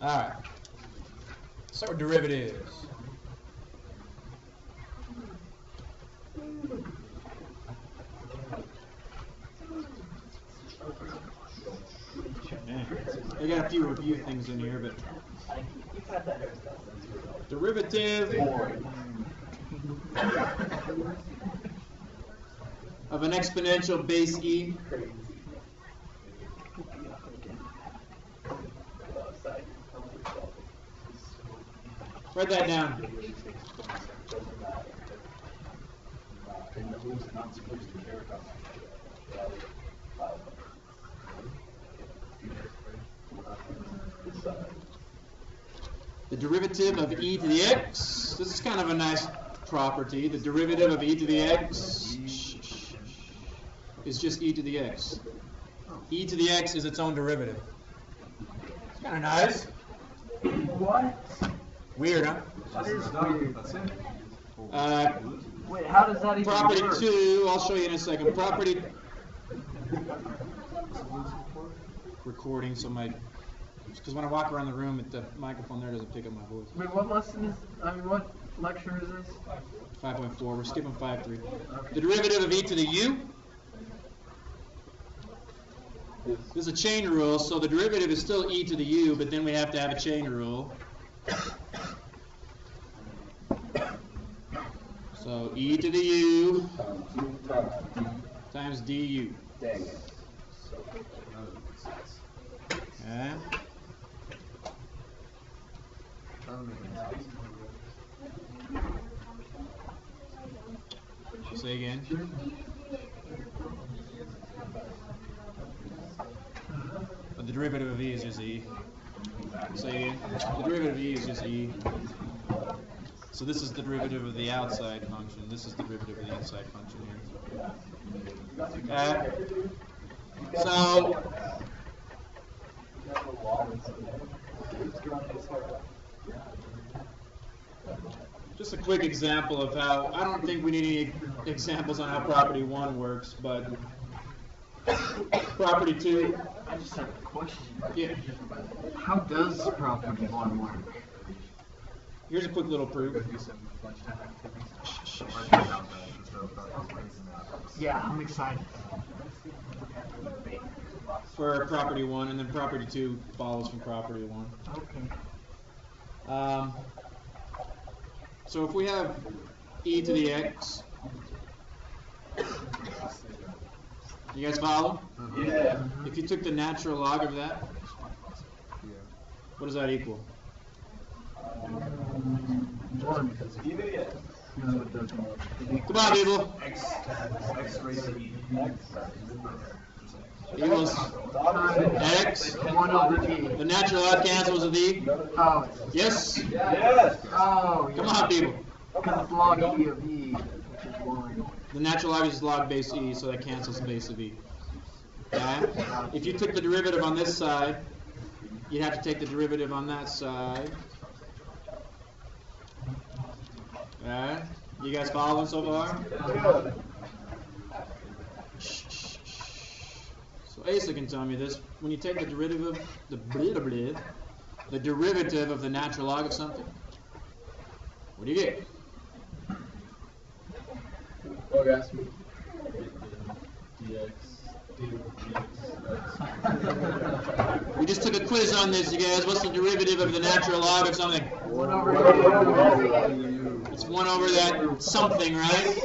All right. Start with derivatives. I got a few review things in here, but derivative of an exponential base e. Write that down. The derivative of e to the x. This is kind of a nice property. The derivative of e to the x is just e to the x. E to the x is its own derivative. It's kind of nice. What? Weird, huh? That is weird. Wait, how does that even Property work? 2, I'll show you in a second. Property recording, so because when I walk around the room, the microphone there doesn't pick up my voice. Wait, what lesson is? What lecture is this? 5.4. We're skipping 5.3. The derivative of e to the u. There's a chain rule, so the derivative is still e to the u, but then we have to have a chain rule. So e to the u times du. Okay. Say again. But the derivative of e is just e. Say again. The derivative of e is just e. So this is the derivative of the outside function. This is the derivative of the inside function here. So just a quick example of how, I don't think we need any examples on how property 1 works, but property 2. I just have a question. Yeah. How does property 1 work? Here's a quick little proof. Yeah, I'm excited. For property 1, and then property 2 follows from property 1. Okay. So if we have e to the x, you guys follow? Yeah. If you took the natural log of that, what does that equal? 1. No, it doesn't. Come on, people. X raised to e. Equals x. 1 over e. The natural log cancels with e. Oh. Yes? Yes. Oh, yeah. Come on, people. Because it's log e of e, which is 1. The natural log is log base e, so that cancels base of e. Okay? If you took the derivative on this side, you'd have to take the derivative on that side. Okay? You guys following so far? So Asa can tell me this. When you take the derivative of the derivative of the natural log of something, what do you get? Oh, guys. We just took a quiz on this, you guys. What's the derivative of the natural log of something? 1 over e. It's 1 over that something, right?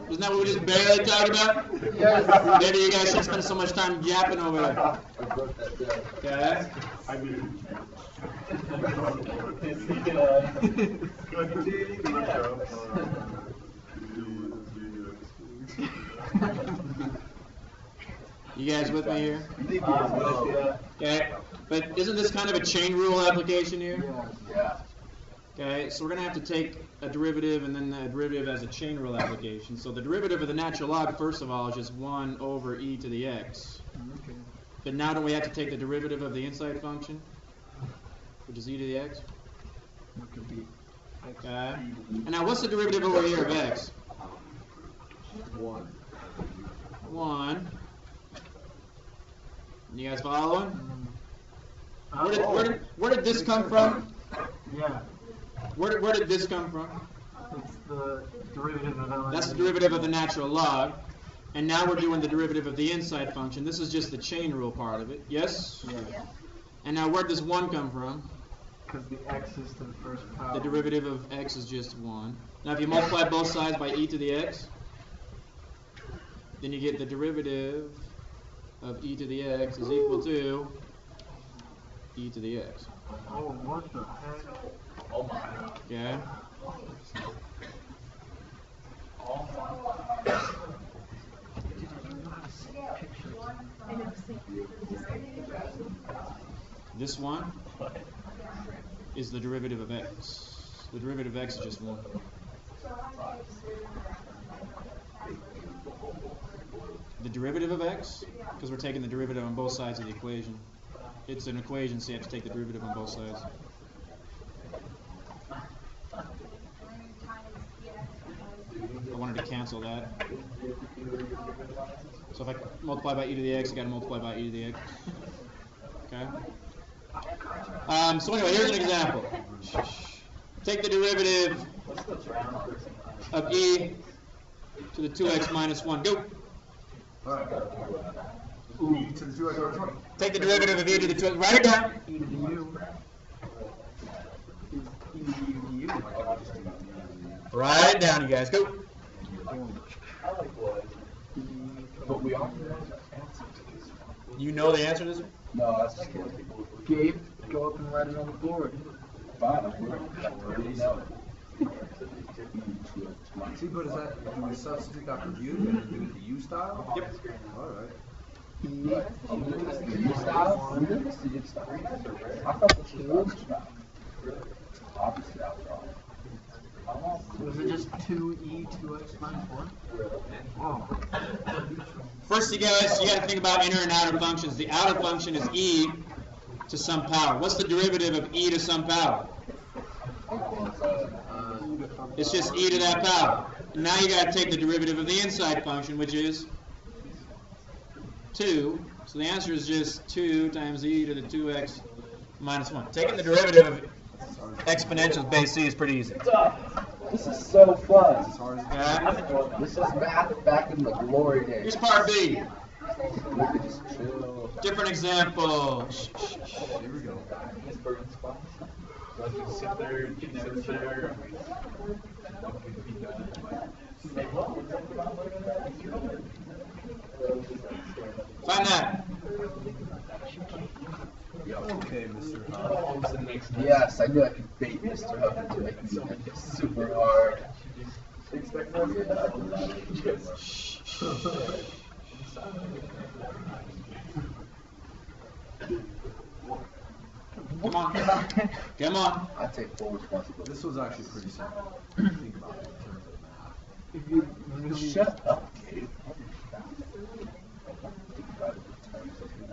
Isn't that what we just barely talked about? Yes. Maybe you guys shouldn't spend so much time yapping over there. Okay? You guys with me here? Okay. But isn't this kind of a chain rule application here? Yeah. Okay, so we're going to have to take a derivative and then a derivative as a chain rule application. So the derivative of the natural log, first of all, is just 1 over e to the x. Okay. But now don't we have to take the derivative of the inside function, which is e to the x? It could be x. Okay. And now what's the derivative over here of x? 1. 1. You guys following? Where did this come from? Yeah. Where did this come from? It's the derivative of ln. That's the derivative of the natural log. And now we're doing the derivative of the inside function. This is just the chain rule part of it. Yes? Yeah. And now where does 1 come from? Because the x is to the first power. The derivative of x is just 1. Now if you multiply both sides by e to the x, then you get the derivative of e to the x is equal to e to the x. Oh, what the heck? Oh my. Okay? This one is the derivative of x. The derivative of x is just 1. The derivative of x, because we're taking the derivative on both sides of the equation. It's an equation, so you have to take the derivative on both sides. I wanted to cancel that. So if I multiply by e to the x, I got to multiply by e to the x. Okay? So anyway, here's an example. Take the derivative of e to the 2x minus 1. Go! E to the 2x minus 1. Take the derivative of e to the 2x. Write it down. E to the u. Is e to the u to u. Write it down, you guys. Go! But we are. You know the answer to this one? No, that's just kidding. Gabe, go up and write it on the board. Fine, I'm already know. See, but is that, do we substitute that for u and then do it the u style? Yep. Alright. The U style? I thought this was the old style. Obviously, I was wrong. Was it just 2e 2x minus 1? Oh. First, you guys, you got to think about inner and outer functions. The outer function is e to some power. What's the derivative of e to some power? It's just e to that power. And now you got to take the derivative of the inside function, which is 2. So the answer is just 2 times e to the 2x minus 1. Taking the derivative of exponentials base c is pretty easy. This is so fun. Okay. This is math back in the glory days. Here's part B. We could just chill. Different example. Here we go. Find that. Okay, Mr. Hunt. Yes, I knew I could bait Mr. Huff into making me make it super hard. Come on. Come on. I take full responsibility. This was actually pretty simple. Think about it in terms of math. If you really Shut up, Gabe.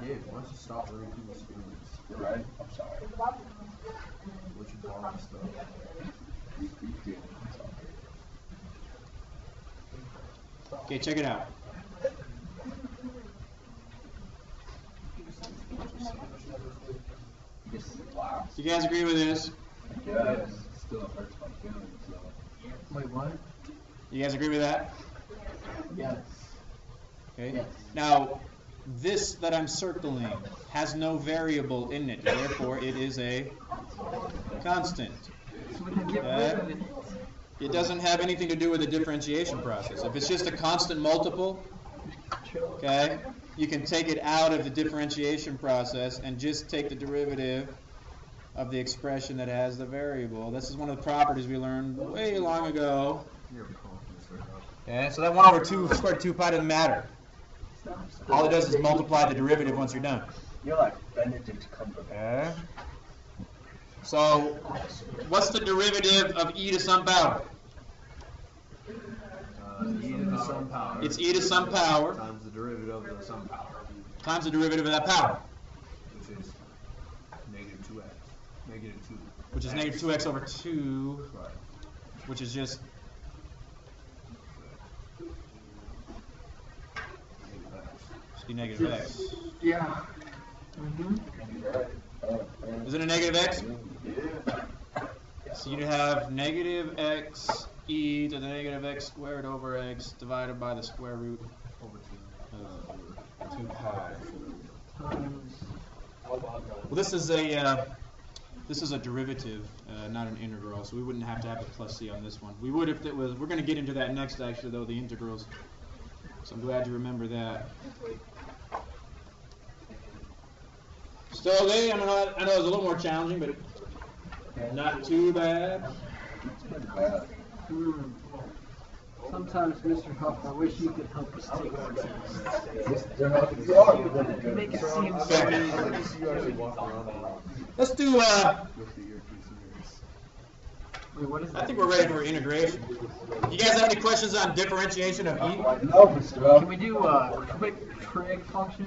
Hey, Gabe, why don't you stop hurting people's feelings? You're right. I'm sorry. What you borrowing stuff? Okay, check it out. Wow. You guys agree with this? Yes. Still hurts my feelings, though. Wait, what? You guys agree with that? Yes. Okay. Yes. Now, this that I'm circling has no variable in it, therefore it is a constant. So we can get rid of it. It doesn't have anything to do with the differentiation process. If it's just a constant multiple, okay, you can take it out of the differentiation process and just take the derivative of the expression that has the variable. This is one of the properties we learned way long ago. You're calling Mr. Hunt. Okay, so that 1 over 2 squared 2 pi doesn't matter. All it does is multiply the derivative once you're done. You're like Benedict Cumberbatch. Okay. So, what's the derivative of e to some power? E to the some power. It's e to some power Times the derivative of the some power. times the derivative of that power, Which is negative 2x. Negative 2. which is negative 2x over 2, Right. which is just Negative x. negative x. Yeah. Is it a negative x? So you'd have negative x e to the negative x squared over x divided by the square root over 2 pi. Well, this is a derivative, not an integral, so we wouldn't have to have a plus c on this one. We would if it was. We're going to get into that next, actually, though, the integrals. So I'm glad you remember that. Still okay? I know it was a little more challenging, but not too bad. Sometimes, Mr. Huff, I wish you could help us take our test. You make it seem so easy. Let's do. Wait, what is that? I think we're ready for integration. You guys have any questions on differentiation of e? No, Mr. Huff. Can we do a quick trig function?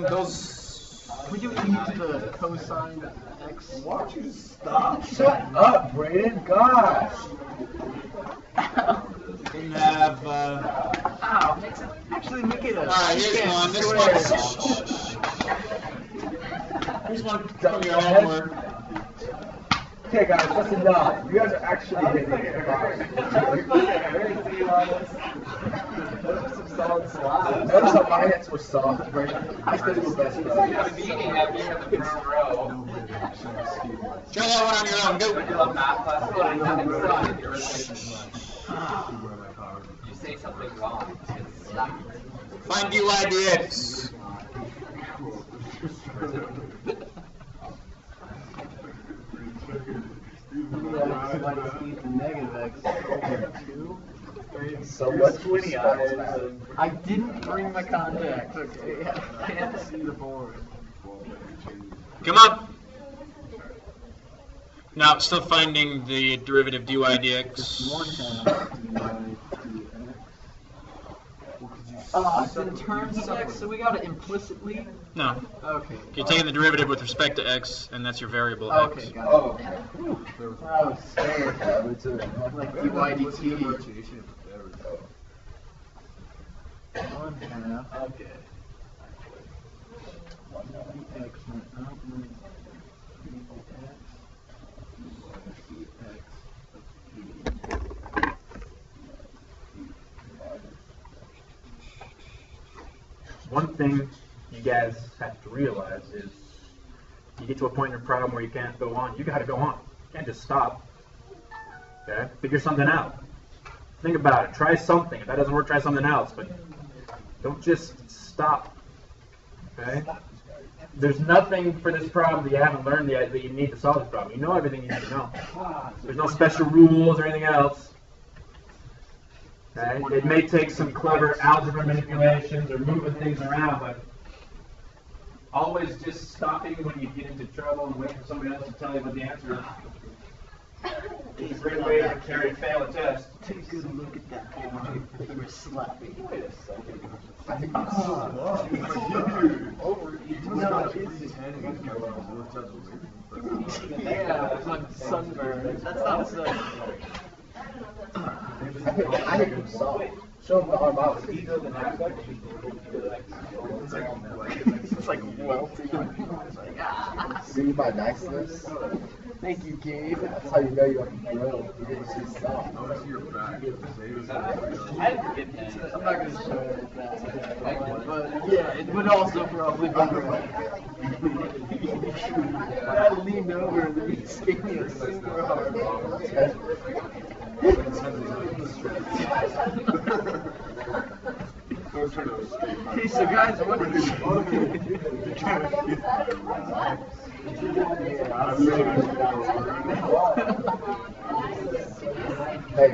Those. Can we do e to the cosine x? Why don't you stop? Shut up, Brayden. Gosh. Didn't have. Ow, actually make it a. Alright, here's one. This one. Here's one from your homework. Okay, guys, that's enough. You guys are actually hitting it. Notice how my hands were soft, Brayden. I said it was best. Try that one on your own. Go. You say something wrong. Find dy dx. Negative x over 2. So what's 20 eyes? I didn't bring my contacts, okay? I can't see the board. Come on. Now, still finding the derivative dy dx. It's in terms of x, so we got it implicitly? No. Okay. You're taking the derivative with respect to x, and that's your variable Okay, x. got it. Oh. I was scared. Like dy dt. 1/2. Okay. X went up. One thing you guys have to realize is you get to a point in your problem where you can't go on. You got to go on. You can't just stop. Okay? Figure something out. Think about it. Try something. If that doesn't work, try something else. But don't just stop. Okay? There's nothing for this problem that you haven't learned yet that you need to solve this problem. You know everything you need to know. There's no special rules or anything else. Okay? It may take some clever algebra manipulations or moving things around, but always just stopping when you get into trouble and waiting for somebody else to tell you what the answer is. It's a great way to fail a test. Take a good look at that board. You were slapping. Wait a second. Yeah, it's like sunburn. That's not a sun. I hit him soft. Show him the arm out. It's like welting. See my niceness? Thank you, Gabe. That's how you know you're on the drill. You didn't see soft. I'm not going to show it that. But yeah, it would also probably be right. I leaned over and then he gave me a super hard. Okay, so guys, what is Hey,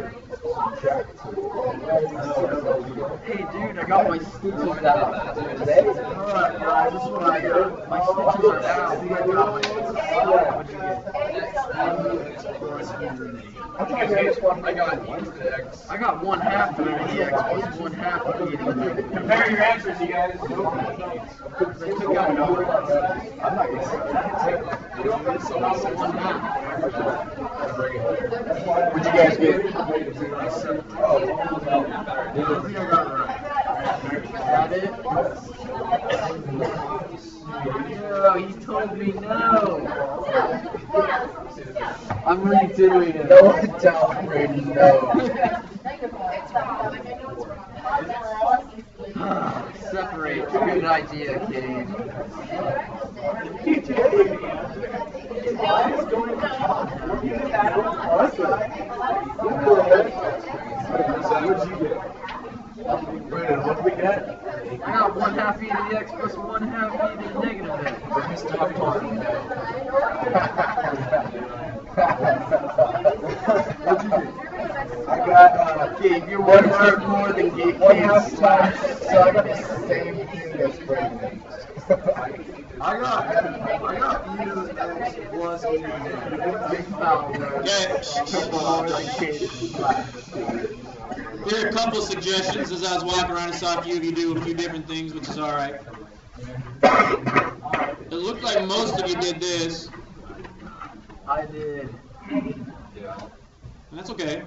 Hey dude, I got my stitches out. today? Alright, this is what I got. My stitches are out. I got my stitches out. What'd you I think I got this one. I got e to the x. get? I got 1/2 of the EX plus 1/2 of the EX. Compare your answers, you guys. I'm not going to say What'd you guys get? Got it? No, he told me no. I'm redoing it. No one tell Brady no. Separate. Good idea, Gabe. Brandon, what do we get? I got 1/2 e to the x plus 1/2 e to the negative x. Stop talking. What'd you get? I got, Gabe, you're one word more than Gabe. 1/2 times, so I got the same thing as Brandon. I got e to the x plus e to the negative. Big foul there. Okay. More than Gabe. Here are a couple suggestions as I was walking around and saw a few of you do a few different things, which is all right. It looked like most of you did this, I did. and that's okay.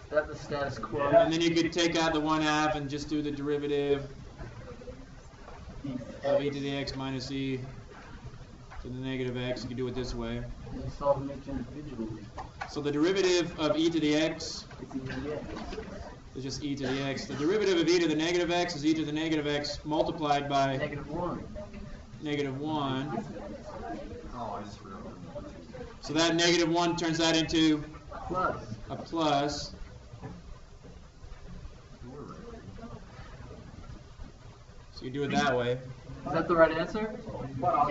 That's the status quo. And then you could take out the 1/2 and just do the derivative of e to the x minus e to the negative x. You can do it this way. You solve them each individually. So the derivative of e to the x It's easy, yeah. is just e to the x. The derivative of e to the negative x is e to the negative x multiplied by -1. -1. Oh, I just forgot. So that -1 turns that into Plus. a plus. So you do it that way. Is that the right answer?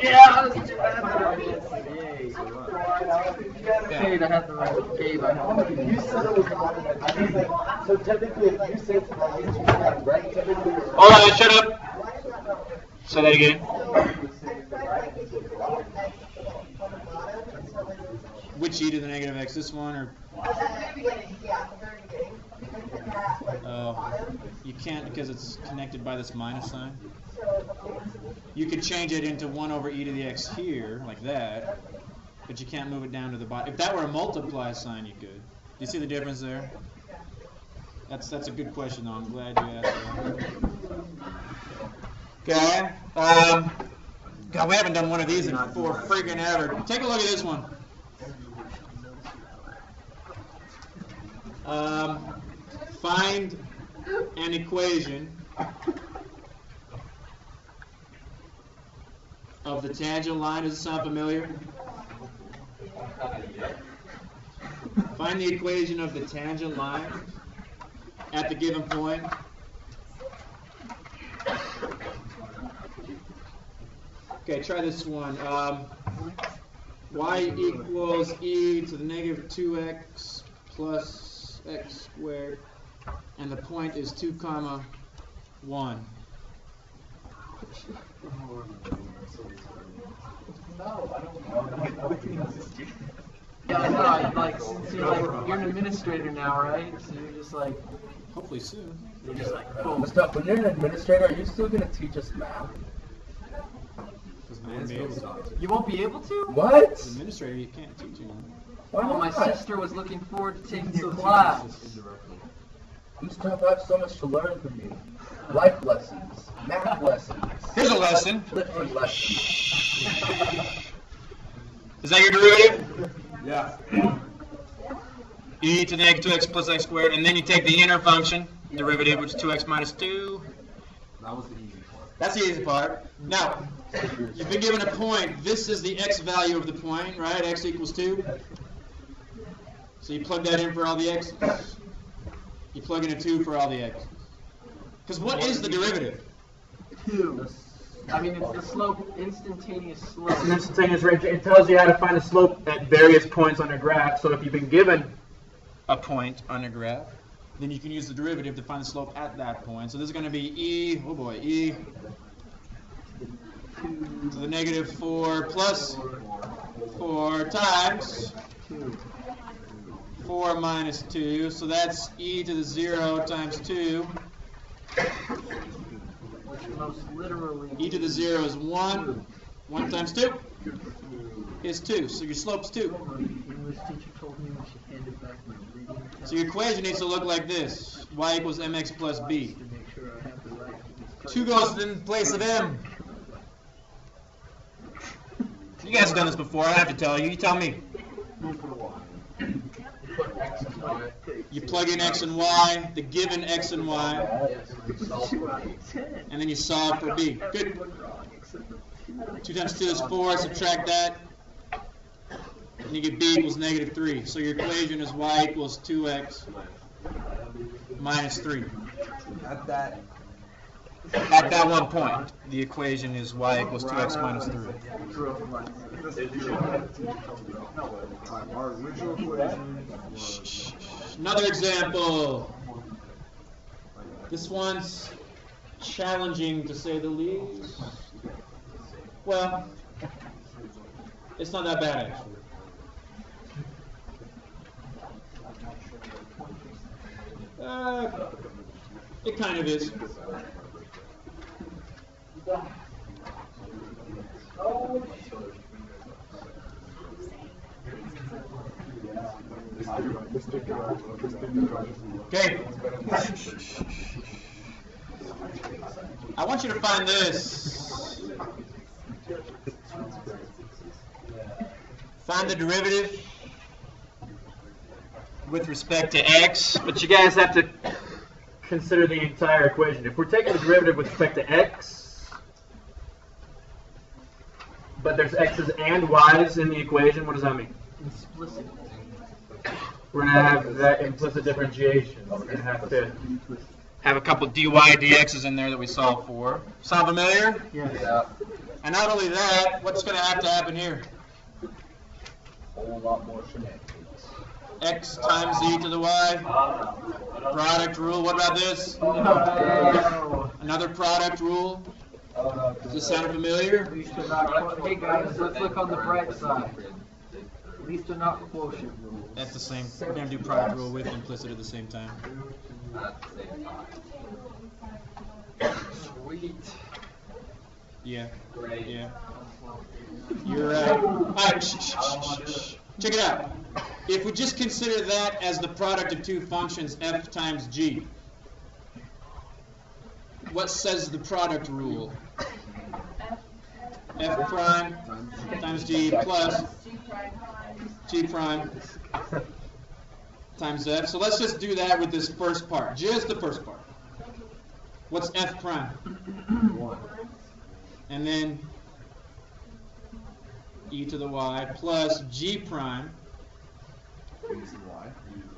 Yeah! That's the right answer. Yay. Gabe, I had the right. Gabe, I had the right. You said it was wrong. So technically, if you say it's wrong, you got it right. Technically, you're Hold on, shut up. Say that again. Which e to the negative x? This one or? Oh, you can't because it's connected by this minus sign. You could change it into 1 over e to the x here, like that, but you can't move it down to the bottom. If that were a multiply sign, you could. Do you see the difference there? That's a good question, though. I'm glad you asked that. Okay. God, we haven't done one of these in for freaking ever. Take a look at this one. Find an equation of the tangent line. Does it sound familiar? Find the equation of the tangent line at the given point. Okay, try this one. Y equals e to the negative 2x plus x squared, and the point is 2, 1. Yeah, I know. Like, since you're an administrator now, right? So you're just like, Hopefully soon. you're just like, boom. Stop. When you're an administrator, are you still going to teach us math? Because I won't be able to. You won't be able to? What? As an administrator, you can't teach anyone. Why Oh, my not? sister was looking forward to taking the class. You still have so much to learn from you. Life lessons, math lessons, Here's a lesson. lifting lessons. Is that your derivative? Yeah. E to the negative 2x plus x squared, and then you take the inner function derivative, which is 2x minus 2. That was the easy part. That's the easy part. Now, you've been given a point. This is the x value of the point, right? X equals 2. So you plug that in for all the x's. You plug in a 2 for all the x's. Because what is the derivative? 2. I mean, it's the slope, instantaneous slope. It's an instantaneous rate. It tells you how to find the slope at various points on a graph. So if you've been given A point on a graph. Then you can use the derivative to find the slope at that point. So this is going to be e, oh boy, e to the negative 4 plus 4 times 4 minus 2. So that's e to the 0 times 2. Most literally. E to the 0 is 1. 1 times 2 is 2. So your slope's 2. The English teacher told me when she handed back my reading test So your equation needs to look like this. Y equals mx plus b. to make sure I have the right. 2 goes in place of m. You guys have done this before. I don't have to tell you. You tell me. Put X and Y. You plug in X and Y, the given X and Y, and then you solve for B. Good. 2 times 2 is 4. Subtract that. And you get B equals -3. So your equation is Y equals 2X minus 3. At that. At that one point, the equation is Y equals 2X minus 3. Alright, our original equation was. Another example. This one's challenging to say the least. Well, it's not that bad actually. It kind of is. Okay. I want you to find this. Find the derivative with respect to x, but you guys have to consider the entire equation. If we're taking the derivative with respect to x, but there's x's and y's in the equation, what does that mean? Explicit. We're going to have that implicit differentiation. We're going to have a couple dy dx's in there that we solve for. Sound familiar? Yes. Yeah. And not only that, what's going to happen here? A whole lot more shenanigans. X times e to the y. Product rule. What about this? Another product rule. Does this sound familiar? Least or not. Hey guys, let's look on the bright side. Least or not quotient rule. That's the same. We're going to do product rule with implicit at the same time. Sweet. Yeah. Yeah. You're right. All right. Shh. Check it out. If we just consider that as the product of two functions, f times g, what says the product rule? F prime times g plus g prime times f. So let's just do that with this first part, just the first part. What's f prime? 1. And then e to the y plus g prime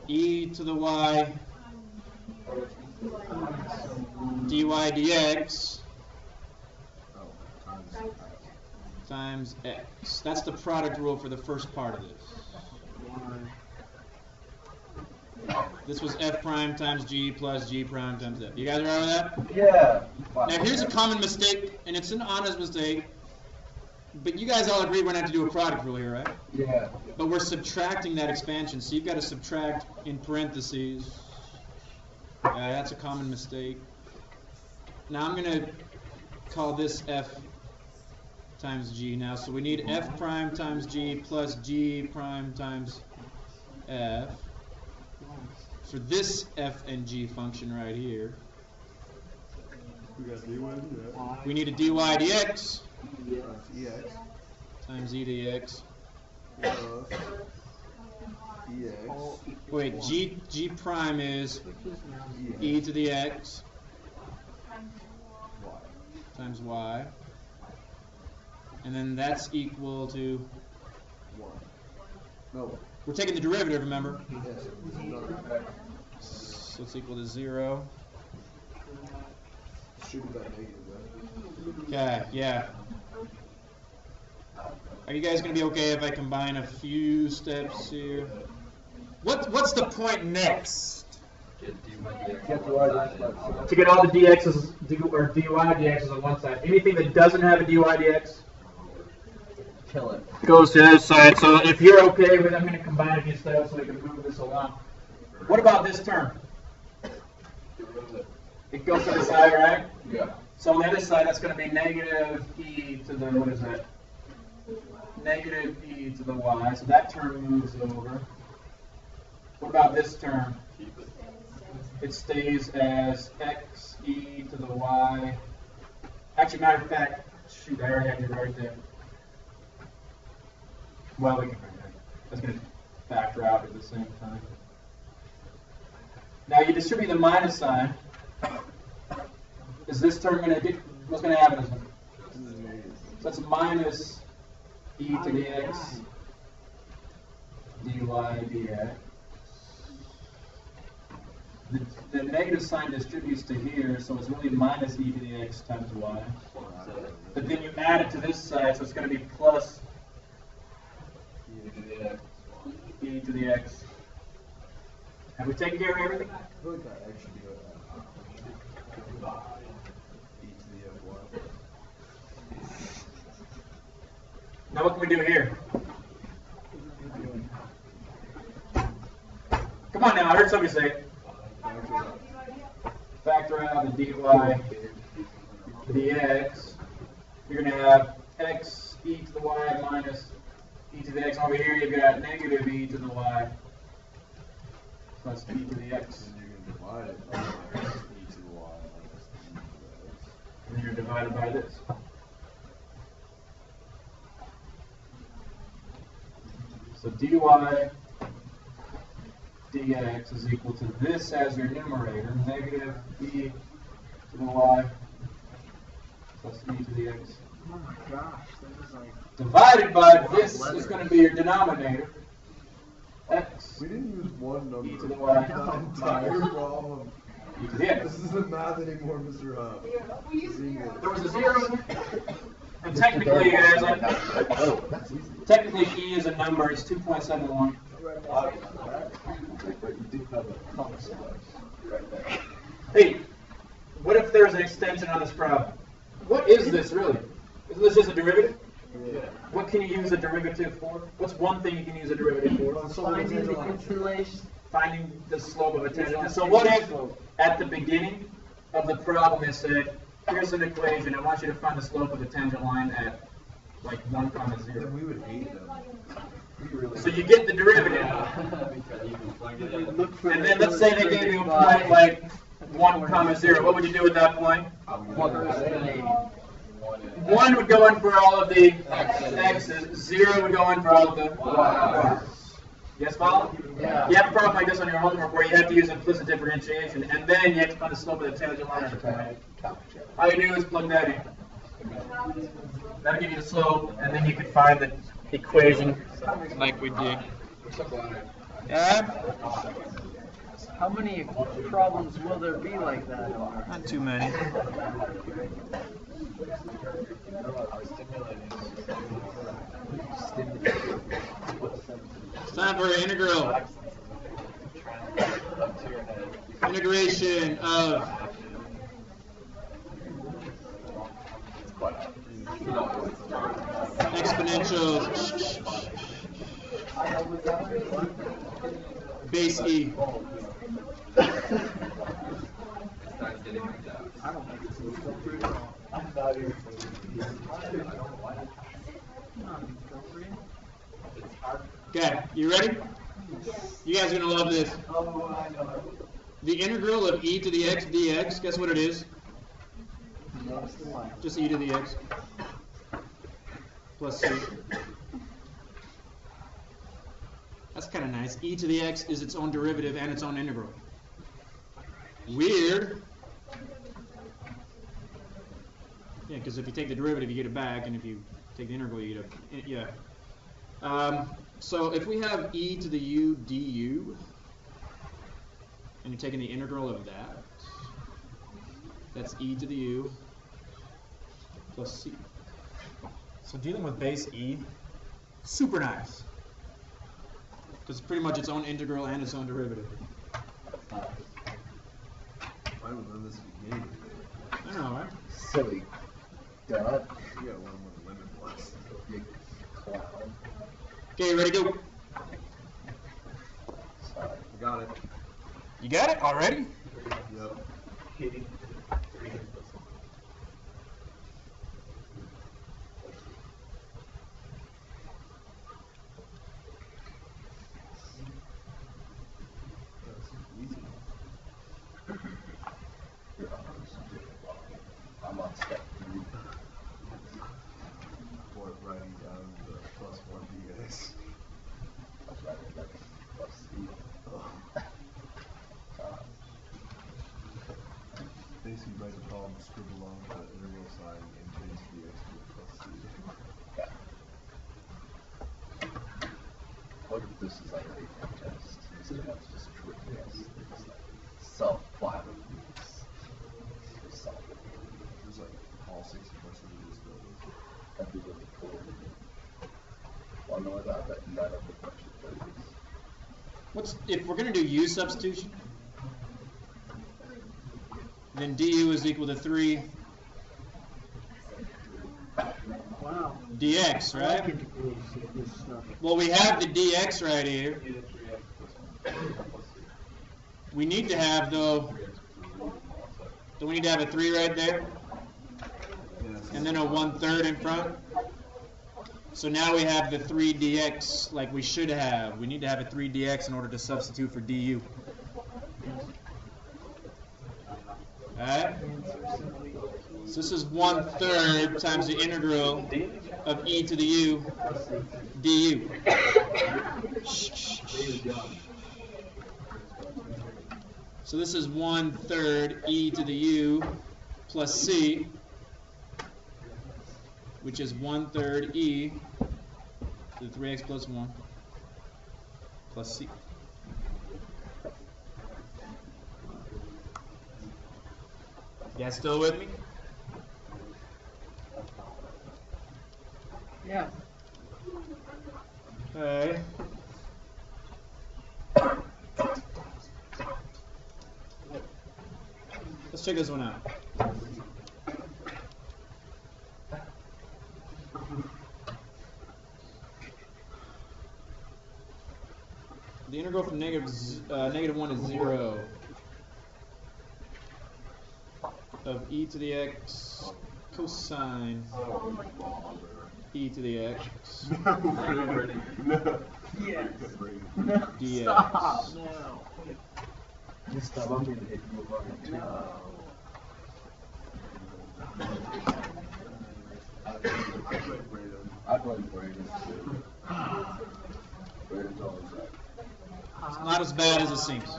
e to the y dy dx times x. That's the product rule for the first part of this. This was f prime times g plus g prime times f. You guys are all right with that? Yeah. Now here's a common mistake, and it's an honest mistake, but you guys all agree we're going to have to do a product rule here, right? Yeah. But we're subtracting that expansion, so you've got to subtract in parentheses. That's a common mistake. Now I'm going to call this f times g now, so we need f prime times g plus g prime times f for this f and g function right here. We need a dy dx EX times e dx. plus EX Wait, g prime is e to the x times y, and then that's equal to, 1. No. we're taking the derivative, remember? Yes. Another X. So it's equal to 0. Should be that negative, right? Okay, yeah. Are you guys going to be okay if I combine a few steps here? What's the point next? Get the right. To get all the dx's or dy dx's on one side. Anything that doesn't have a dy dx Kill it. goes to the other side. So if you're okay with it, I'm going to combine a few steps so we can move this along. What about this term? It goes to the side, right? Yeah. So on the other side, that's going to be negative e to the, what is that? Negative e to the y. So that term moves over. What about this term? It stays as x e to the y. Actually, matter of fact, shoot, I already had it right there. Well, we can. That's going to factor out at the same time. Now you distribute the minus sign. Is this term going to get? What's going to happen? Is so that's minus e to the x dy dx. The negative sign distributes to here, so it's really minus e to the x times y. But then you add it to this side, so it's going to be plus e to the x. Have we taken care of everything? I feel like that X should be e to the f y. Now what can we do here? Come on now, I heard somebody say it. Factor out the dy dx. You're going to have x e to the y minus e to the x. Over here you've got negative e to the y plus e to the x. And you're going to divide it by e to the y minus e to the x. And then you're divided by this. So dy dx is equal to this as your numerator, negative e to the y plus e to the x. Oh my gosh, that is like. Divided by this is going to be your denominator, x We didn't use one number. e to the y The entire problem. e to the x. This isn't math anymore, Mr. Hub. This is English. There was a zero in there. And technically, guys, technically e is a number, it's 2.71. But you do have a constant right there. Hey, what if there's an extension on this problem? What is this really? Isn't this just a derivative? Yeah. What can you use a derivative for? What's one thing you can use a derivative for? Finding the interlaced. Finding the slope of a tangent. So what if at the beginning of the problem it said, here's an equation, I want you to find the slope of the tangent line at like 1, 0. Then we would hate them. So you get the derivative. And then let's say they gave you a point like 1, 0. What would you do at that point? 1 would go in for all of the x's, 0 would go in for all of the y's. Yes, follow? Yeah. You have a problem like this on your homework where you have to use implicit differentiation, and then you have to find the slope of the tangent line at the point. All you do is plug that in. That'll give you the slope, and then you can find the equation like we did. Yeah? How many problems will there be like that? Not too many. It's time for an integral. Integration of exponential base e. Okay, you ready? You guys are going to love this. The integral of e to the x dx, guess what it is? Just e to the x plus c. That's kind of nice. E to the x is its own derivative and its own integral. Weird. Yeah, because if you take the derivative, you get it back, and if you take the integral, you get it. Yeah. So if we have e to the u du, and you're taking the integral of that, that's e to the u plus c. So dealing with base e, super nice. Because it's pretty much its own integral and its own derivative. I would learn this at the beginning. I know, right? Silly. Duh. You gotta learn what the limit was. You clown. Okay, ready, go. Sorry. Got it. You got it already? Yep. I'm on step 3. Or writing down the +1 dx. this. That's right. That's plus C. Basically, write the problem, scribble on the integral sign, and change the x to plus C. Yeah. What if this is like a test? So that's just true. Yes. It's like self-flattering. Just solve it. There's like all 6 questions of this building. That'd be really cool. Well, no, I bet none of the questions are these. What's if we're going to do U substitution? Then du is equal to 3 Wow. dx, I right? like integrals of this stuff. Well, we have the dx right here. We need to have, though, do we need to have a 3 right there? And then a 1/3 in front? So now we have the 3 dx like we should have. We need to have a 3 dx in order to substitute for du. Alright? So this is 1/3 times the integral of e to the u du. So this is 1/3 e to the u plus c, which is 1/3 e to the 3x plus 1 plus c. You guys still with me? Yeah. Okay. Let's check this one out. The integral from negative 1 to 0 of e to the x cosine e to the x No. Yes. dx. Stop. No. Just stop. I'm going to hit you over it too. No. I blame Brandon too. Brandon's always right. It's not as bad as it seems.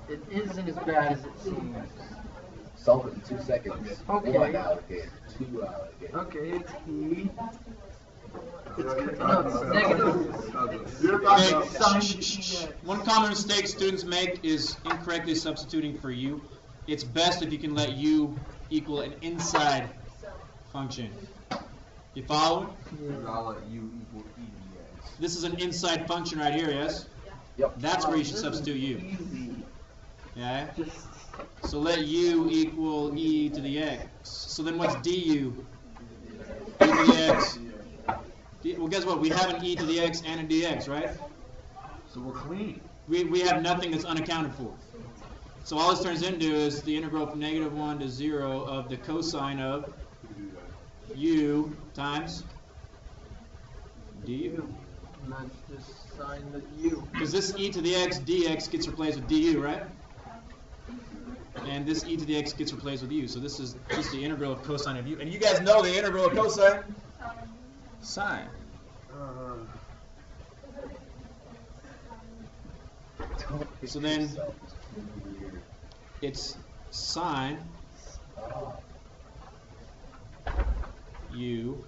It isn't as bad as it seems. Solve it in 2 seconds. Okay. 1 alligator, 2 alligator. Okay, it's e. You're Okay, not Sine shh, shh, shh. dx. One common mistake students make is incorrectly substituting for u. It's best if you can let u equal an inside function. You following? I'll let u equal e to the x. This is an inside function right here, yes? Yep. That's where you should This is substitute u. Easy. Yeah? Just So let u equal e to the x. So then what's du? e to the x. Well, guess what? We have an e to the x and a dx, right? So we're clean. We have nothing that's unaccounted for. So all this turns into is the integral from negative 1 to 0 of the cosine of u times du. and that's just sine the u. Because this e to the x dx gets replaced with du, right? And this e to the x gets replaced with u. So this is just the integral of cosine of u. And you guys know the integral of cosine? Sine. So then it's sine u.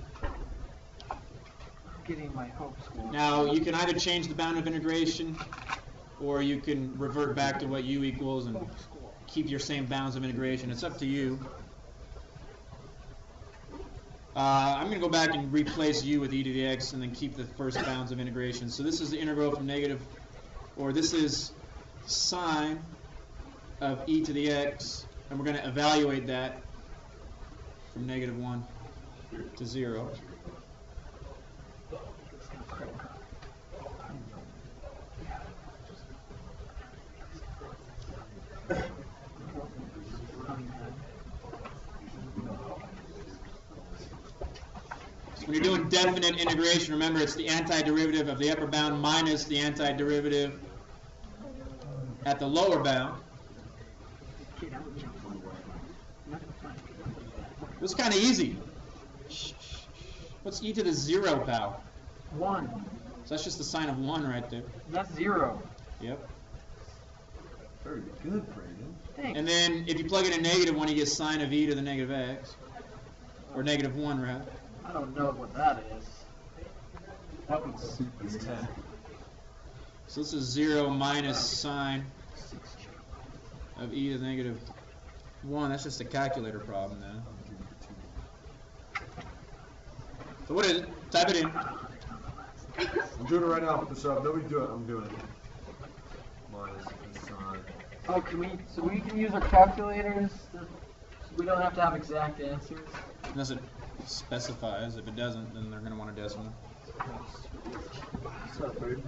Getting my hopes going. Now you can either change the bound of integration, or you can revert back to what u equals and keep your same bounds of integration. It's up to you. I'm going to go back and replace u with e to the x and then keep the first bounds of integration. So this is the integral from negative, or this is sine of e to the x, and we're going to evaluate that from negative 1 to 0. When you're doing definite integration, remember it's the antiderivative of the upper bound minus the antiderivative at the lower bound. It was kind of easy. What's e to the 0 power? 1. So that's just the sign of 1 right there. That's 0. Yep. Very good, Brandon. Thanks. And then if you plug in a negative 1, you get sine of e to the negative x. Or negative 1, rather. I don't know what that is. That one's it's 10. So this is 0 minus sine of e to the negative 1. That's just a calculator problem now. So what is it? Type it in. I'm doing it right now. Put this up. Nobody do it. I'm doing it. Minus sine. Oh, so we can use our calculators? We don't have to have exact answers? Unless it specifies. If it doesn't, then they're going to want a decimal. What's up, dude?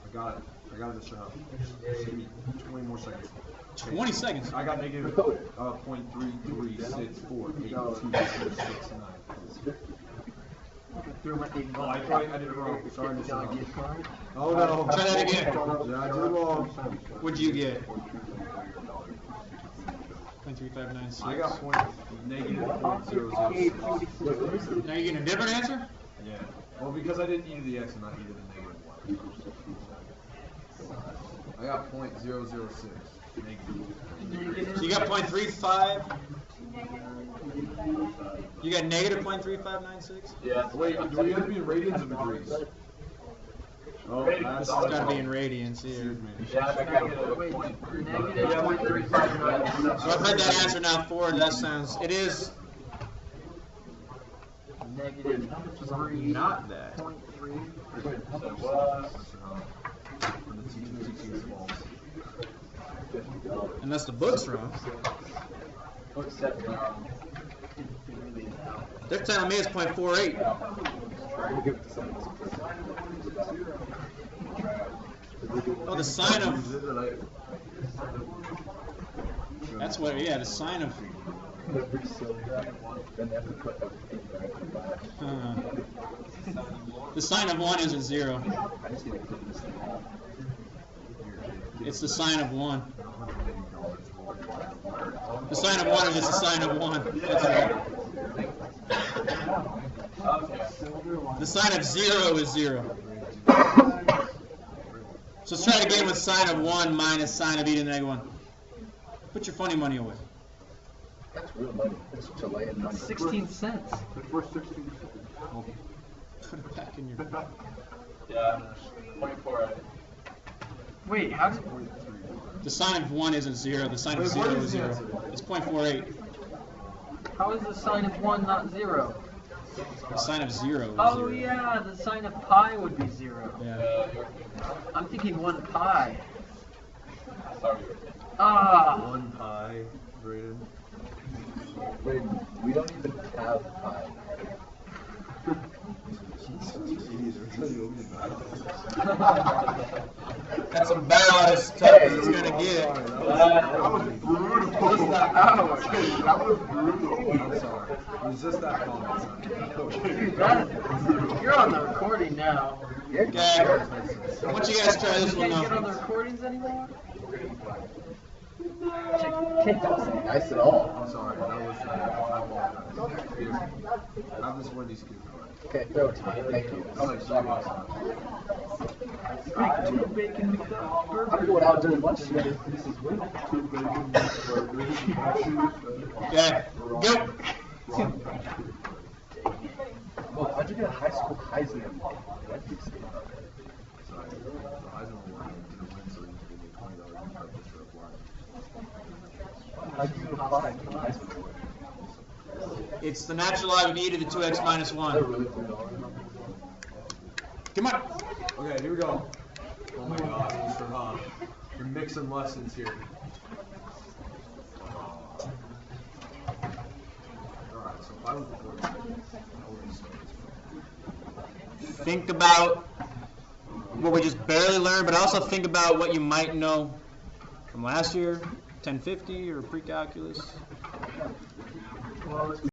I got it. I got it, Mr. Huff. Just give me 20 more seconds. 20 seconds. I got negative 0.33648269. Oh, I did it wrong. Sorry, Mr. Huff. Oh no. Try that again. Yeah, I did it wrong. What'd you get? 0.3596. I got negative 0.006. Now you're getting a different answer? Yeah. Well, because I did e to the x and not e to the negative 1. I got 0.006. Negative. So you got 0.35. You got negative 0.3596? Yeah. Wait, do we have to be in radians or degrees? Oh, This has got to be in radians here. Yeah, I got it. Wait, negative Yeah, 0.359. So I've heard that answer now forward. That sounds, it is Negative 3. not that. 0.3. Unless the book's wrong. They're telling me it's 0.48. Oh, the sign of, that's what, yeah, the sign of, the sign of 1 isn't 0. It's the sign of 1. The sign of 1 is just the sign of 1. That's right. The sign of 0 is 0. So let's try it again with sine of 1 minus sine of e to the negative 1. Put your funny money away. That's real money. That's Chilean money. 16 cents. First 16 Put it back in your... Yeah. 24. Wait, how did... The sign of 1 isn't 0. The sign of 0 is 0. It's 0.48. How is the sign of 1 not 0? The sign of 0 is 0. Oh yeah, the sign of pi would be 0. Yeah. I'm thinking 1 pi. Sorry. Ah! 1 pi, Brayden. Wait, we don't even have pi. That's about as tough as it's going to get. That was brutal. That was brutal. I'm sorry. It was just that comment. Dude, you're on the recording now. Okay. I want you guys to try this You one can't get on the now. recordings anymore? Can't do something nice at all. I'm sorry. That was I apologize. Here. Have this Wendy scoop. Okay, throw it to me. Thank you. I'm like, sorry. Two bacon McDuck I'm going out doing lunch together. Okay. Go. Oh, how'd you get a high school Heisman? Sorry. The Heisman Award didn't win, so he gave me $20 gift card just for applying. How'd you apply to the Heisman Award? It's the natural log of e to the 2x minus 1. Come on. Okay, here we go. Oh my God, Mr. Huff. You're mixing lessons here. Alright, so if I was recording, I would be starting this. Think about what we just barely learned, but also think about what you might know from last year, 1050 or pre-calculus.